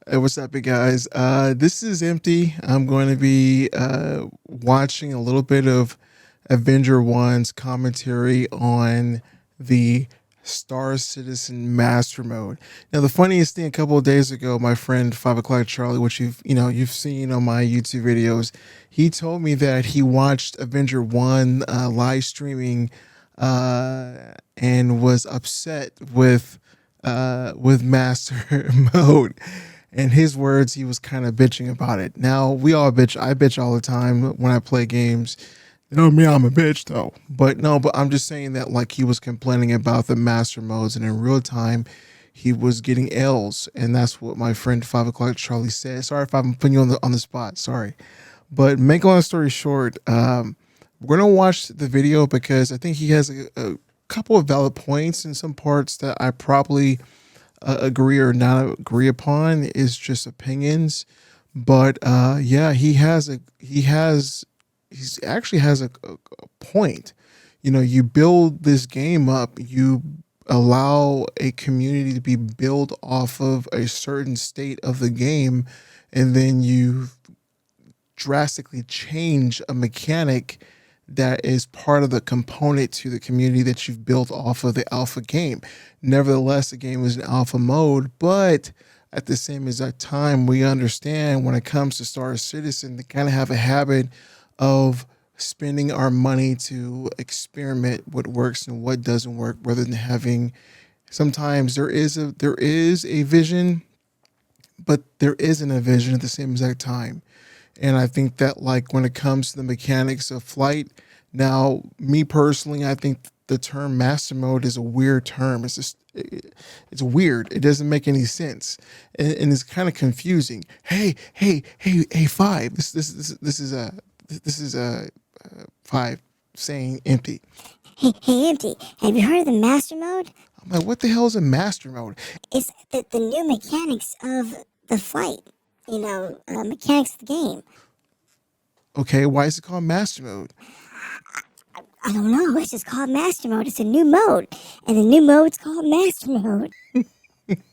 Hey, what's up, you guys? This is Empty. I'm going to be watching a little bit of Avenger One's commentary on the Star Citizen Master Mode. Now, the funniest thing, a couple of days ago, my friend 5 o'clock Charlie, which you've seen on my YouTube videos, he told me that he watched Avenger One live streaming and was upset with Master Mode. In his words, he was kind of bitching about it. Now, we all bitch. I bitch all the time when I play games. You know me, I'm a bitch though. But no, but I'm just saying that like he was complaining about the master modes, and in real time, he was getting L's, and that's what my friend 5 o'clock Charlie said. Sorry if I'm putting you on the spot. Sorry, but make a long story short, we're gonna watch the video because I think he has a couple of valid points in some parts that I probably agree or not agree upon. Is just opinions. But yeah, he's actually has a point. You know, you build this game up, you allow a community to be built off of a certain state of the game, and then you drastically change a mechanic that is part of the component to the community that you've built off of the alpha game. Nevertheless, the game is in alpha mode, but at the same exact time, we understand when it comes to Star Citizen, they kind of have a habit of spending our money to experiment what works and what doesn't work, rather than having. Sometimes there is a vision, but there isn't a vision at the same exact time. And I think that like when it comes to the mechanics of flight, now me personally, I think the term master mode is a weird term. It's weird. It doesn't make any sense, and it's kind of confusing. Hey, five. This is a five saying empty. Hey, Empty, have you heard of the Master Mode? I'm like, what the hell is a master mode? It's the new mechanics of the flight, mechanics of the game. Okay, why is it called master mode? I don't know, it's just called Master Mode. It's a new mode, and the new mode's called Master Mode.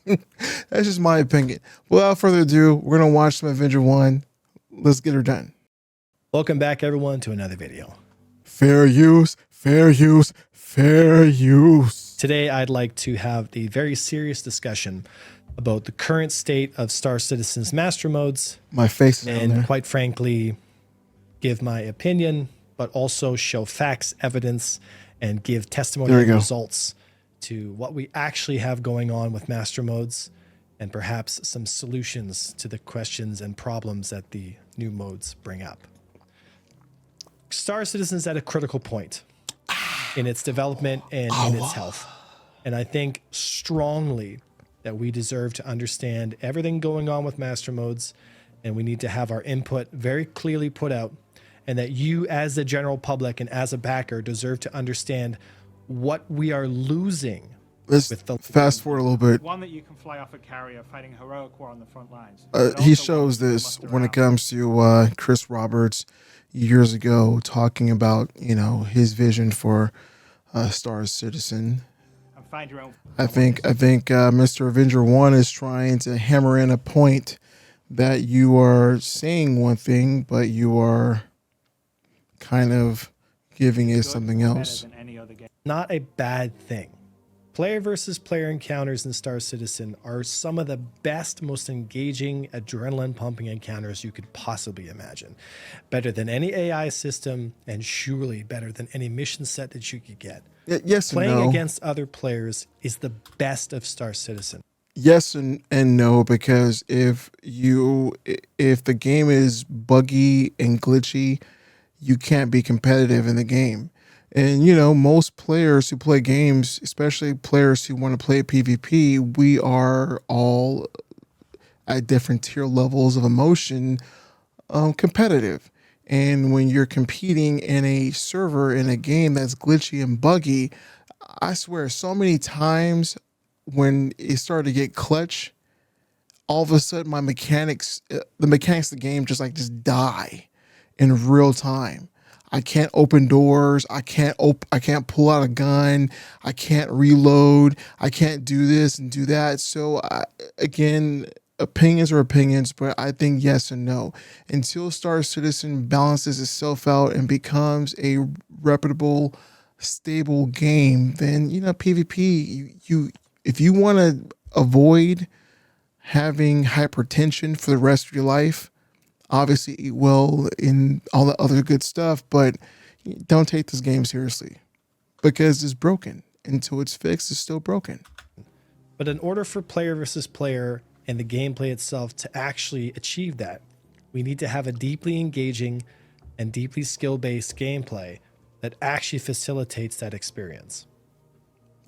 That's just my opinion. Without further ado, we're gonna watch some Avenger One. Let's get her done. Welcome back, everyone, to another video. Fair use, fair use, fair use. Today, I'd like to have the very serious discussion about the current state of Star Citizen's master modes, My face is on and there. quite frankly, give my opinion, but also show facts, evidence, and give testimony There we and go. results to what we actually have going on with master modes, and perhaps some solutions to the questions and problems that the new modes bring up. Star Citizen's at a critical point in its development and in its health. And I think strongly that we deserve to understand everything going on with master modes, and we need to have our input very clearly put out, and that you as the general public and as a backer deserve to understand what we are losing. Let's with the fast forward a little bit. One that you can fly off a carrier fighting heroic war on the front lines. He shows this when it comes to Chris Roberts years ago talking about, you know, his vision for Star Citizen. And find your own. I think Mr. Avenger One is trying to hammer in a point that you are saying one thing, but you are kind of giving it something else. Better than any other game. not a bad thing. Player versus player encounters in Star Citizen are some of the best, most engaging, adrenaline pumping encounters you could possibly imagine. Better than any AI system, and surely better than any mission set that you could get. Yes and Playing no. against other players is the best of Star Citizen. Yes and no, because if the game is buggy and glitchy, you can't be competitive in the game. And you know, most players who play games, especially players who want to play PvP, we are all at different tier levels of emotion, competitive. And when you're competing in a server in a game that's glitchy and buggy, I swear so many times when it started to get clutch, all of a sudden my mechanics, the mechanics of the game just die in real time. I can't open doors. I can't pull out a gun. I can't reload. I can't do this and do that. So again, opinions are opinions, but I think yes and no. Until Star Citizen balances itself out and becomes a reputable, stable game, then PvP. You if you want to avoid having hypertension for the rest of your life, obviously eat well and all the other good stuff, but don't take this game seriously because it's broken. Until it's fixed, it's still broken. But in order for player versus player and the gameplay itself to actually achieve that, we need to have a deeply engaging and deeply skill-based gameplay that actually facilitates that experience.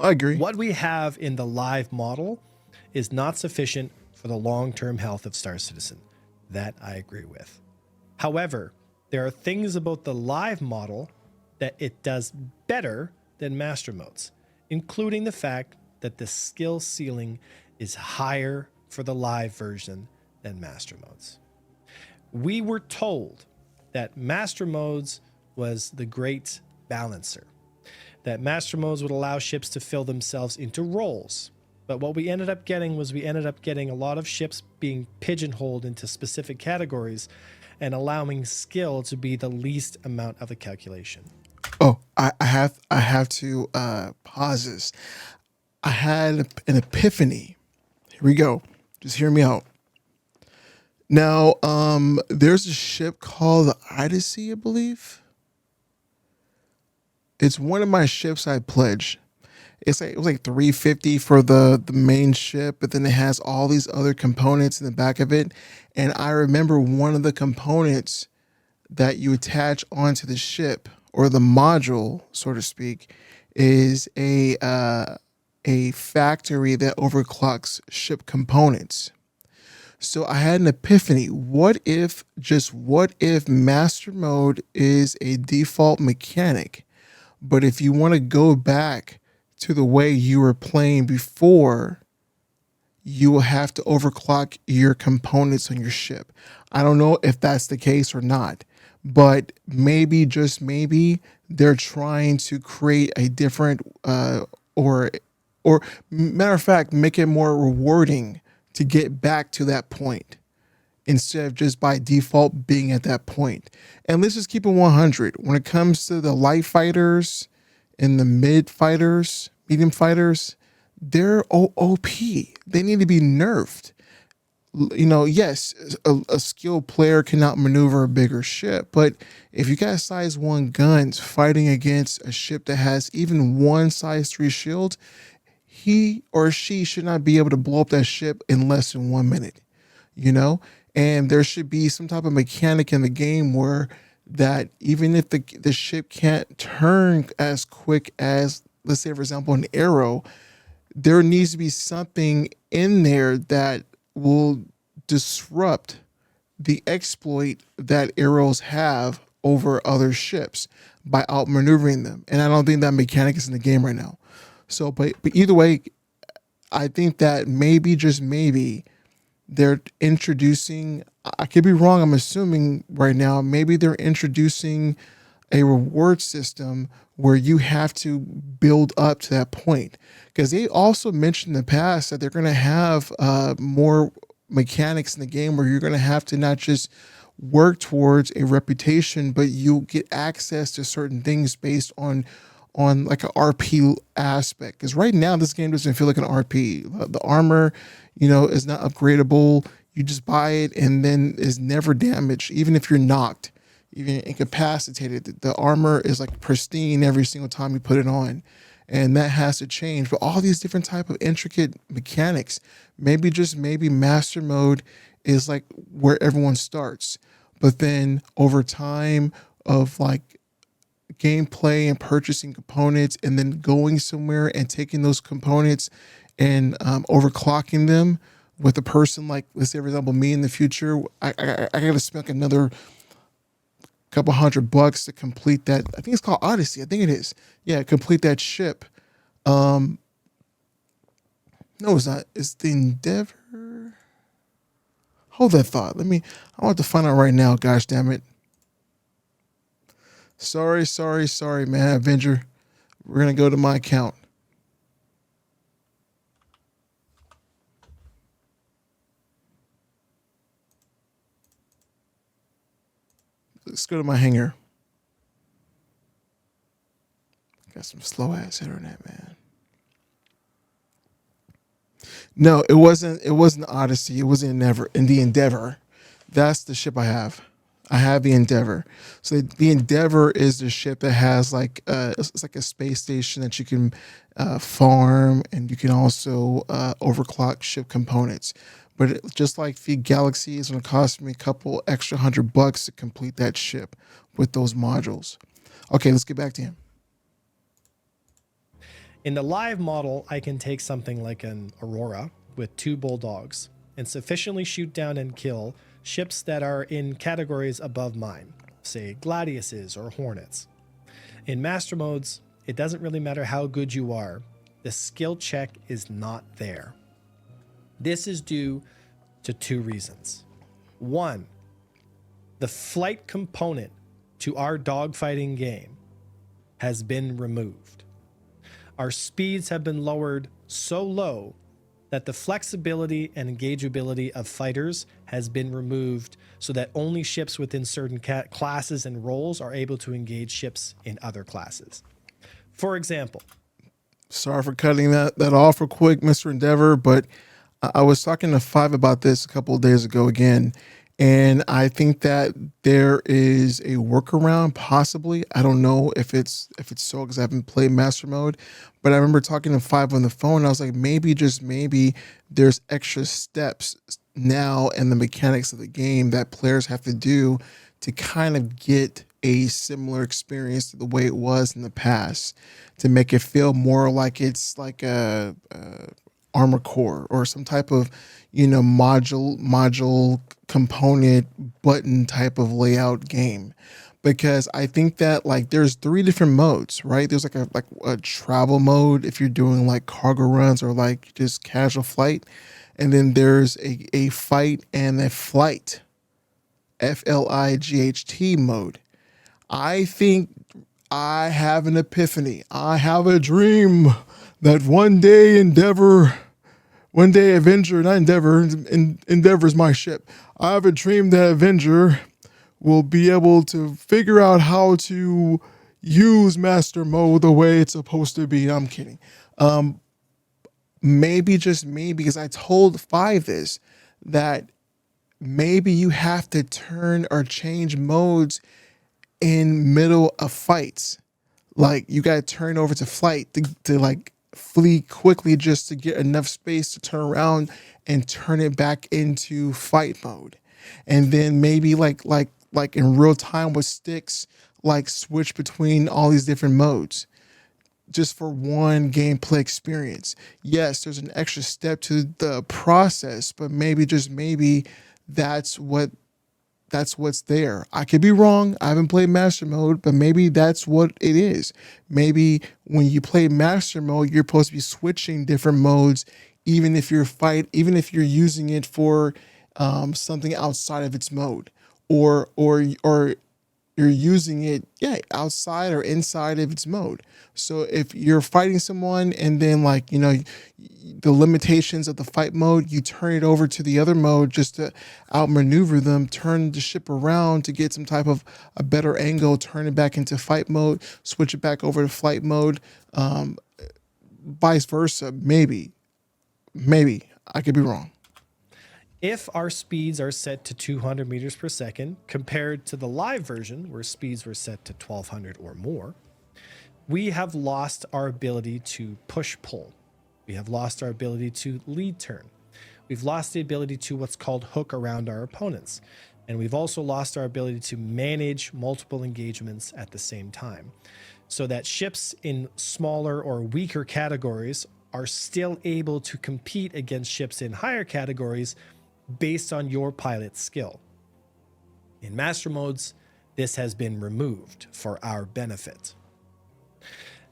I agree. What we have in the live model is not sufficient for the long-term health of Star Citizen. That I agree with. However, there are things about the live model that it does better than master modes, including the fact that the skill ceiling is higher for the live version than master modes. We were told that master modes was the great balancer, that master modes would allow ships to fill themselves into roles. But what we ended up getting was a lot of ships being pigeonholed into specific categories and allowing skill to be the least amount of a calculation. Oh, I have to pause this. I had an epiphany. Here we go. Just hear me out. Now, there's a ship called the Odyssey, I believe. It's one of my ships I pledged. It was like $350 for the main ship, but then it has all these other components in the back of it. And I remember one of the components that you attach onto the ship, or the module, so to speak, is a factory that overclocks ship components. So I had an epiphany. What if master mode is a default mechanic, but if you want to go back to the way you were playing before, you will have to overclock your components on your ship. I don't know if that's the case or not, but maybe, just maybe, they're trying to create a different or matter of fact, make it more rewarding to get back to that point instead of just by default being at that point. And let's just keep it 100. When it comes to the light fighters and the medium fighters, they're OP. They need to be nerfed. Yes, a skilled player cannot maneuver a bigger ship, but if you got size 1 guns fighting against a ship that has even one size 3 shield, he or she should not be able to blow up that ship in less than 1 minute, And there should be some type of mechanic in the game where that even if the ship can't turn as quick as, let's say, for example, an arrow, there needs to be something in there that will disrupt the exploit that arrows have over other ships by outmaneuvering them. And I don't think that mechanic is in the game right now. So, but either way, I think that maybe, just maybe, they're introducing, I could be wrong, I'm assuming right now, maybe they're introducing a reward system where you have to build up to that point. Because they also mentioned in the past that they're going to have more mechanics in the game where you're going to have to not just work towards a reputation, but you'll get access to certain things based on like an RP aspect. Because right now this game doesn't feel like an RP. The armor, is not upgradable. You just buy it and then is never damaged, even if you're knocked, even incapacitated. The armor is like pristine every single time you put it on. And that has to change. But all these different type of intricate mechanics, maybe, just maybe, master mode is like where everyone starts. But then over time of like gameplay and purchasing components and then going somewhere and taking those components and overclocking them with a person like, let's say, for example, me in the future, I got to spend like another couple $100 to complete that. I think it's called Odyssey. I think it is. Yeah, complete that ship. No, it's not. It's the Endeavor. Hold that thought. I want to find out right now. Gosh damn it. Sorry, man. Avenger. We're gonna go to my account. let's go to my hangar. Got some slow ass internet, man. No, it wasn't. It wasn't Odyssey. It was Endeavor. In the Endeavor, that's the ship I have. I have the Endeavor. So the Endeavor is the ship that has like it's like a space station that you can farm, and you can also overclock ship components. But just like the Galaxy, is going to cost me a couple extra $100 to complete that ship with those modules. Okay, let's get back to him. In the live model, I can take something like an Aurora with 2 Bulldogs and sufficiently shoot down and kill ships that are in categories above mine, say Gladiuses or Hornets. In Master Modes, it doesn't really matter how good you are. The skill check is not there. This is due to 2 reasons. 1, the flight component to our dogfighting game has been removed. Our speeds have been lowered so low that the flexibility and engageability of fighters has been removed so that only ships within certain classes and roles are able to engage ships in other classes. For example, Sorry for cutting that off real quick, Mr. Endeavor, but I was talking to Five about this a couple of days ago again, and I think that there is a workaround, possibly. I don't know if it's so, because I haven't played Master Mode, but I remember talking to Five on the phone. And I was like, maybe, just maybe, there's extra steps now in the mechanics of the game that players have to do to kind of get a similar experience to the way it was in the past, to make it feel more like it's like a Armor Core or some type of, module component button type of layout game. Because I think that like there's 3 different modes, right? There's like a travel mode if you're doing like cargo runs or like just casual flight, and then there's a fight and a flight, FLIGHT mode. I think I have an epiphany. I have a dream that one day Avenger, not Endeavor, Endeavor is my ship. I have a dream that Avenger will be able to figure out how to use Master Mode the way it's supposed to be. I'm kidding. Maybe, just maybe, because I told Five this, that maybe you have to turn or change modes in middle of fights. Like you got to turn over to flight to like flee quickly just to get enough space to turn around and turn it back into fight mode. And then maybe like in real time with sticks, like switch between all these different modes just for one gameplay experience. Yes, there's an extra step to the process, but maybe, just maybe, that's what's there. I could be wrong. I haven't played Master Mode, but maybe that's what it is. Maybe when you play Master Mode, you're supposed to be switching different modes, even if you're using it for something outside of its mode, or you're using it, outside or inside of its mode. So if you're fighting someone and then the limitations of the fight mode, you turn it over to the other mode just to outmaneuver them, turn the ship around to get some type of a better angle, turn it back into fight mode, switch it back over to flight mode, vice versa. Maybe I could be wrong. if our speeds are set to 200 meters per second compared to the live version where speeds were set to 1200 or more, we have lost our ability to push pull. We have lost our ability to lead turn. We've lost the ability to what's called hook around our opponents. And we've also lost our ability to manage multiple engagements at the same time, so that ships in smaller or weaker categories are still able to compete against ships in higher categories based on your pilot's skill. In master modes, this has been removed for our benefit.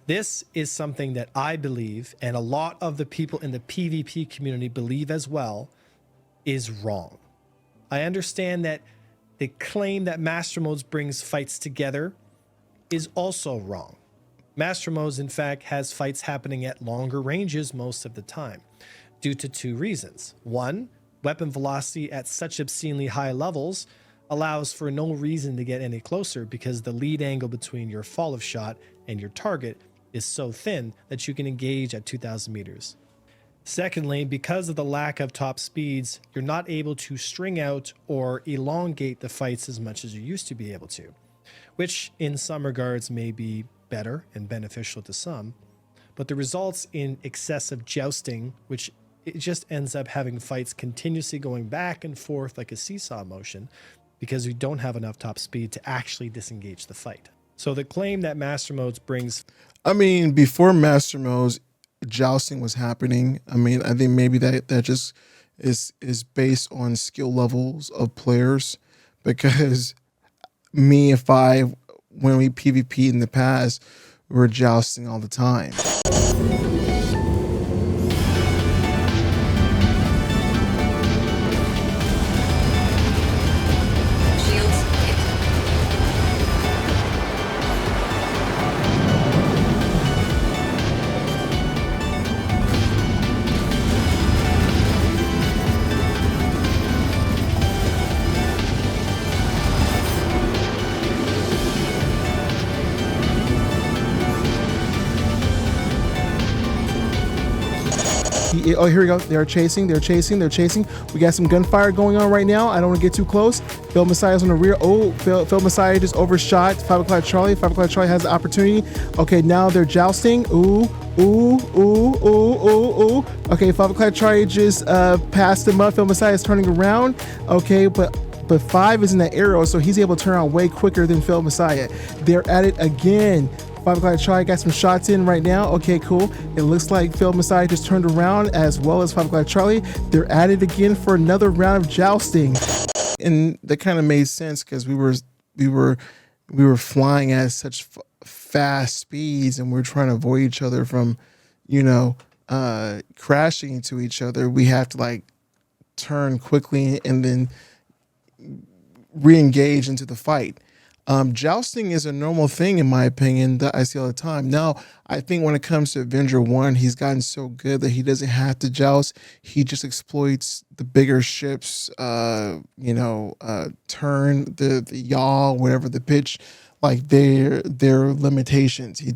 This is something that I believe, and a lot of the people in the PvP community believe as well, is wrong. I understand that the claim that Master Modes brings fights together is also wrong. Master Modes, in fact, has fights happening at longer ranges most of the time, due to two reasons. One, weapon velocity at such obscenely high levels allows for no reason to get any closer because the lead angle between your fall of shot and your target is so thin that you can engage at 2,000 meters. Secondly, because of the lack of top speeds, you're not able to string out or elongate the fights as much as you used to be able to, which in some regards may be better and beneficial to some, but the results in excessive jousting, which it just ends up having fights continuously going back and forth like a seesaw motion because you don't have enough top speed to actually disengage the fight. So the claim that Master Modes brings... I mean, before Master Modes, jousting was happening. I mean, I think maybe that just is based on skill levels of players, because when we PvP in the past, we were jousting all the time. Oh, here we go. They're chasing. We got some gunfire going on right now. I don't want to get too close. Phil Messiah's on the rear. Oh, Phil Messiah just overshot 5 o'clock Charlie. 5 o'clock Charlie has the opportunity. Okay, now they're jousting. Ooh. Okay, 5 o'clock Charlie just passed him up. Phil Messiah is turning around. Okay, but 5 is in the arrow, so he's able to turn around way quicker than Phil Messiah. They're at it again. 5 o'clock Charlie got some shots in right now. Okay, cool. It looks like Phil Messiah just turned around as well as 5 o'clock Charlie. They're at it again for another round of jousting. And that kind of made sense because we were flying at such fast speeds, and we're trying to avoid each other from, crashing into each other. We have to like turn quickly and then re-engage into the fight. Jousting is a normal thing, in my opinion, that I see all the time. Now, I think when it comes to Avenger One, he's gotten so good that he doesn't have to joust. He just exploits the bigger ships, turn the yaw, whatever the pitch, like their limitations. He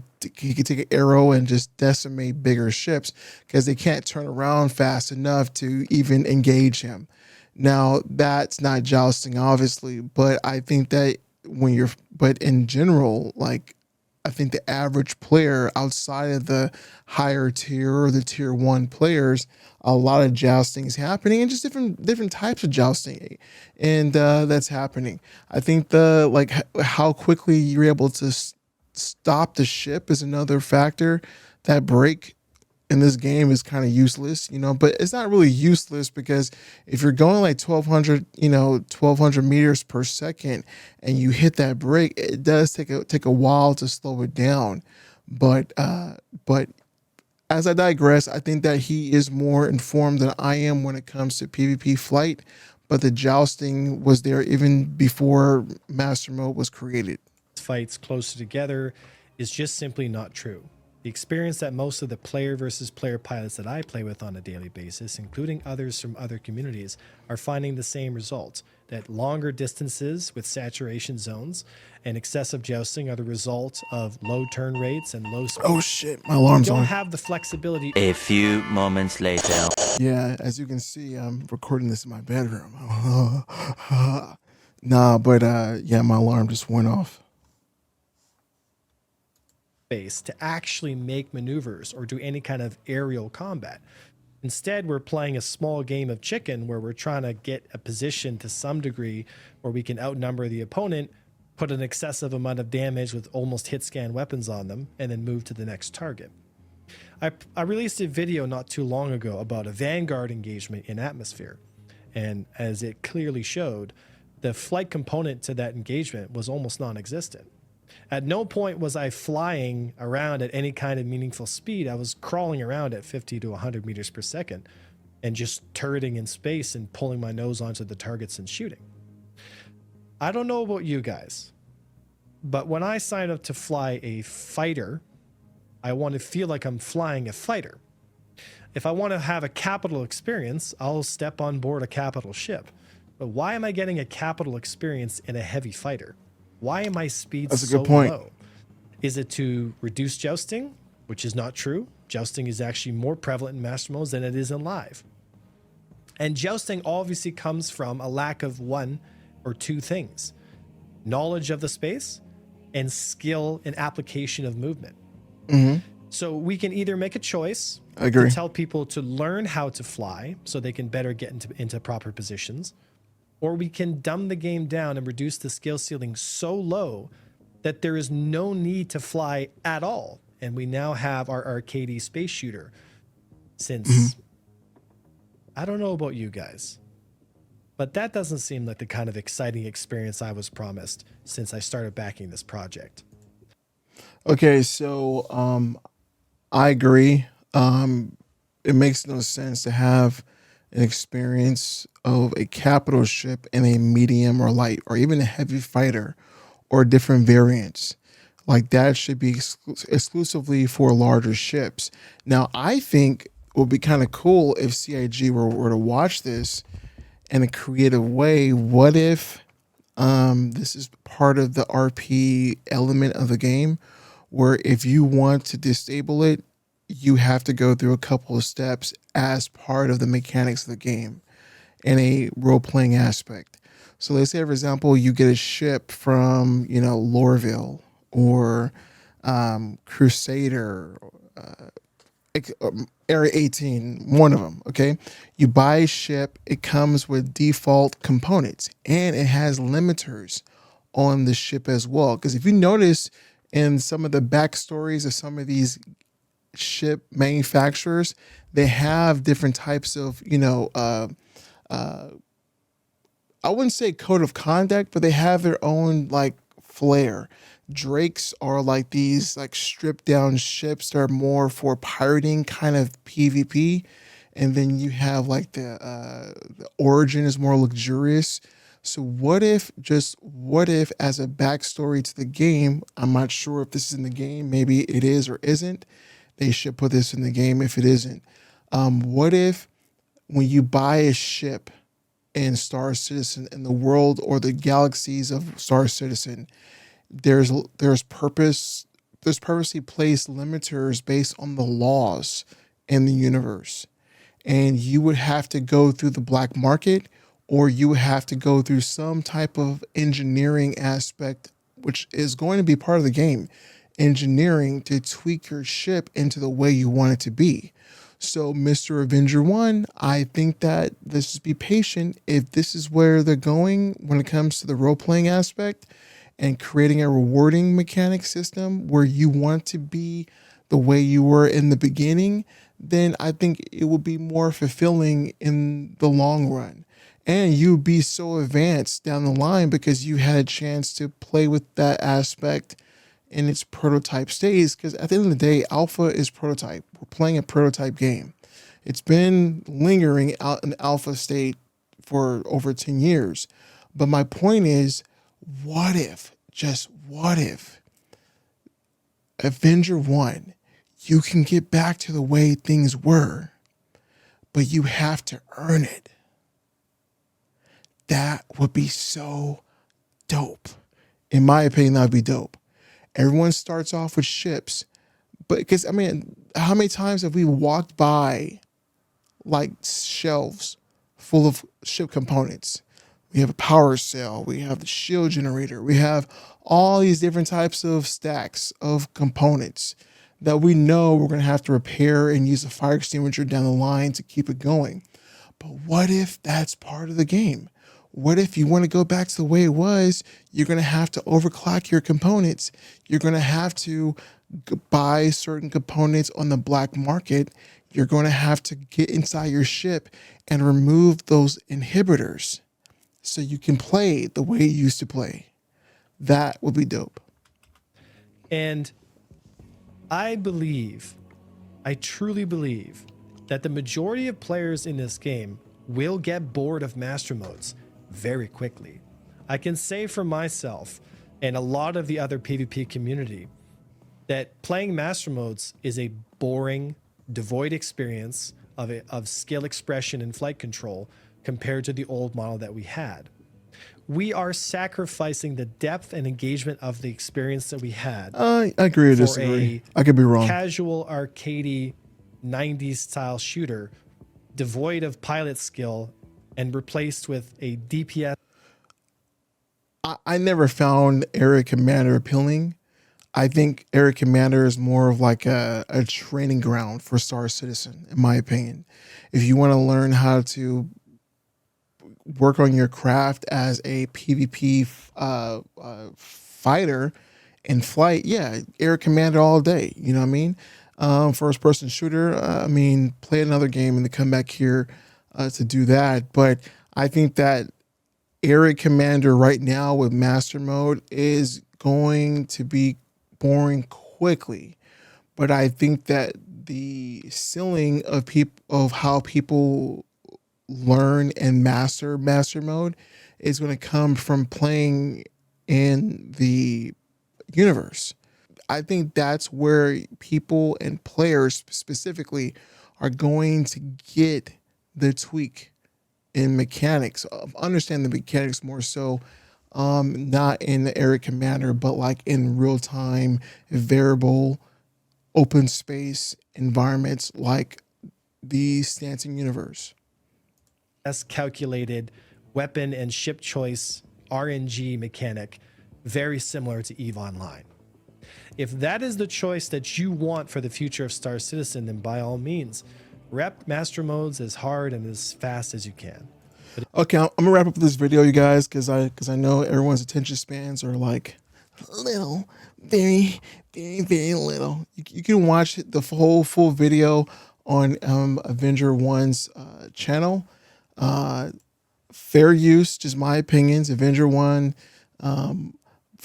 could take an arrow and just decimate bigger ships because they can't turn around fast enough to even engage him. Now, that's not jousting, obviously, but I think that but in general, like, I think the average player outside of the higher tier or the tier 1 players, a lot of jousting is happening, and just different types of jousting, and that's happening. I think how quickly you're able to stop the ship is another factor. That break in this game is kind of useless, but it's not really useless because if you're going like 1200 meters per second and you hit that break, it does take a while to slow it down. But as I digress, I think that he is more informed than I am when it comes to PvP flight, but the jousting was there even before Master Mode was created. Fights closer together is just simply not true. The experience that most of the player versus player pilots that I play with on a daily basis, including others from other communities, are finding the same result, that longer distances with saturation zones and excessive jousting are the result of low turn rates and low speed. Oh shit, my alarm's on. You don't have the flexibility. A few moments later. Yeah, as you can see, I'm recording this in my bedroom. Yeah, my alarm just went off. Space to actually make maneuvers or do any kind of aerial combat. Instead, we're playing a small game of chicken where we're trying to get a position to some degree where we can outnumber the opponent, put an excessive amount of damage with almost hit scan weapons on them, and then move to the next target. I released a video not too long ago about a Vanguard engagement in atmosphere, and as it clearly showed, the flight component to that engagement was almost non-existent. At no point was I flying around at any kind of meaningful speed. I was crawling around at 50 to 100 meters per second and just turreting in space and pulling my nose onto the targets and shooting. I don't know about you guys, but when I sign up to fly a fighter, I want to feel like I'm flying a fighter. If I want to have a capital experience, I'll step on board a capital ship. But why am I getting a capital experience in a heavy fighter? Why am my speed That's a so good point. low? Is it to reduce jousting, which is not true? Jousting is actually more prevalent in master modes than it is in live. And jousting obviously comes from a lack of one or two things: knowledge of the space and skill and application of movement. So we can either make a choice I agree. to tell people to learn how to fly so they can better get into proper positions, or we can dumb the game down and reduce the skill ceiling so low that there is no need to fly at all. And we now have our arcadey space shooter. Since I don't know about you guys, but that doesn't seem like the kind of exciting experience I was promised since I started backing this project. Okay, so I agree. It makes no sense to have an experience of a capital ship and a medium or light or even a heavy fighter or different variants. Like that should be exclusively for larger ships. Now, I think it would be kind of cool if CIG were to watch this in a creative way. What if this is part of the RP element of the game, where if you want to disable it, you have to go through a couple of steps as part of the mechanics of the game in a role-playing aspect. So let's say, for example, you get a ship from, Lorville or Crusader, Area 18, one of them, okay? You buy a ship, it comes with default components, and it has limiters on the ship as well. Because if you notice in some of the backstories of some of these ship manufacturers, they have different types of, I wouldn't say code of conduct, but they have their own like flair. Drakes are like these like stripped down ships that are more for pirating kind of PvP. And then you have like the origin is more luxurious. So what if as a backstory to the game, I'm not sure if this is in the game, maybe it is or isn't. They should put this in the game if it isn't. What if when you buy a ship in Star Citizen, in the world or the galaxies of Star Citizen, there's purposely placed limiters based on the laws in the universe, and you would have to go through the black market, or you would have to go through some type of engineering aspect, which is going to be part of the game, engineering to tweak your ship into the way you want it to be. So, Mr. Avenger One, I think that let's just be patient. If this is where they're going when it comes to the role playing aspect and creating a rewarding mechanic system where you want to be the way you were in the beginning, then I think it will be more fulfilling in the long run. And you'll be so advanced down the line because you had a chance to play with that aspect in its prototype stage, because at the end of the day, alpha is prototype. We're playing a prototype game. It's been lingering out in the alpha state for over 10 years. But my point is, what if Avenger One, you can get back to the way things were, but you have to earn it? That would be so dope. In my opinion, that would be dope. Everyone starts off with ships, but because how many times have we walked by like shelves full of ship components? We have a power cell, we have the shield generator, we have all these different types of stacks of components that we know we're going to have to repair and use a fire extinguisher down the line to keep it going. But what if that's part of the game? What if you want to go back to the way it was? You're going to have to overclock your components. You're going to have to buy certain components on the black market. You're going to have to get inside your ship and remove those inhibitors so you can play the way you used to play. That would be dope. And I truly believe that the majority of players in this game will get bored of master modes very quickly. I can say for myself and a lot of the other PvP community that playing master modes is a boring, devoid experience of skill expression and flight control compared to the old model that we had. We are sacrificing the depth and engagement of the experience that we had I agree or for disagree. a I could be wrong. casual arcadey 90s style shooter devoid of pilot skill and replaced with a DPS. I never found Area Commander appealing. I think Area Commander is more of like a training ground for Star Citizen, in my opinion. If you want to learn how to work on your craft as a PvP fighter in flight, yeah, Area Commander all day. You know what I mean? First person shooter, I mean, play another game and then come back here to do that. But I think that Area Commander right now with Master Mode is going to be boring quickly. But I think that the ceiling of how people learn and master mode is going to come from playing in the universe. I think that's where people and players specifically are going to get the tweak in mechanics, understand the mechanics more so, not in the Area Commander, but like in real time, variable, open space environments like the Stanton universe. Calculated weapon and ship choice RNG mechanic, very similar to EVE Online. If that is the choice that you want for the future of Star Citizen, then by all means, rep master modes as hard and as fast as you can. Okay, I'm gonna wrap up this video, you guys, because I know everyone's attention spans are like little, very, very, very little. You can watch the whole full video on Avenger One's channel. Fair use, just my opinions. Avenger One, 5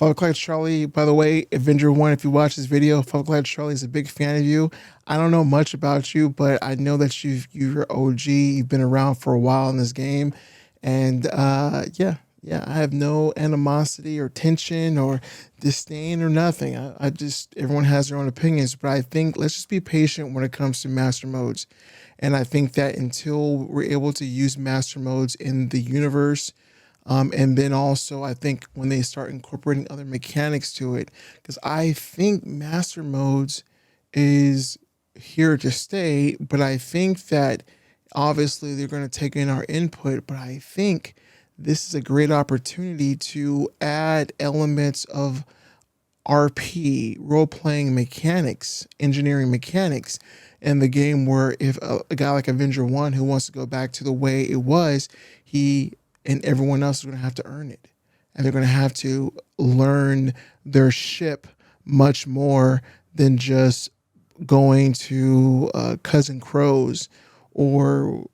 o'clock Charlie. By the way, Avenger One, if you watch this video, 5 o'clock Charlie is a big fan of you. I don't know much about you, but I know that you're OG. You've been around for a while in this game, and yeah, I have no animosity or tension or disdain or nothing. I just, everyone has their own opinions, but I think let's just be patient when it comes to master modes. And I think that until we're able to use master modes in the universe, and then also I think when they start incorporating other mechanics to it, because I think master modes is here to stay, but I think that obviously they're going to take in our input, but I think this is a great opportunity to add elements of RP, role-playing mechanics, engineering mechanics in the game, where if a guy like Avenger One who wants to go back to the way it was, he and everyone else is going to have to earn it. And they're going to have to learn their ship much more than just going to Cousin Crows or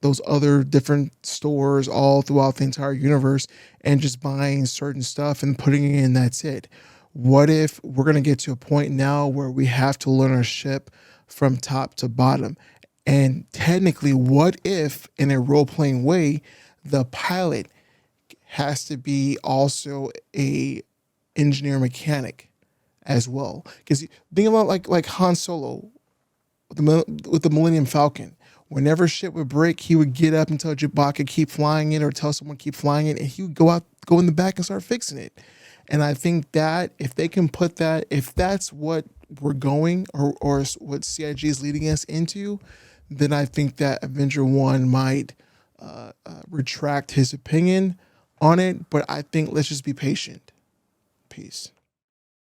those other different stores all throughout the entire universe and just buying certain stuff and putting it in, that's it. What if we're going to get to a point now where we have to learn our ship from top to bottom? And technically, what if in a role-playing way, the pilot has to be also a engineer mechanic as well? Because think about like Han Solo with the Millennium Falcon. Whenever shit would break, he would get up and tell Chewbacca keep flying it, or tell someone keep flying it, and he would go in the back and start fixing it. And I think that if they can put that, if that's what we're going, or what CIG is leading us into, then I think that Avenger One might retract his opinion on it. But I think let's just be patient. Peace.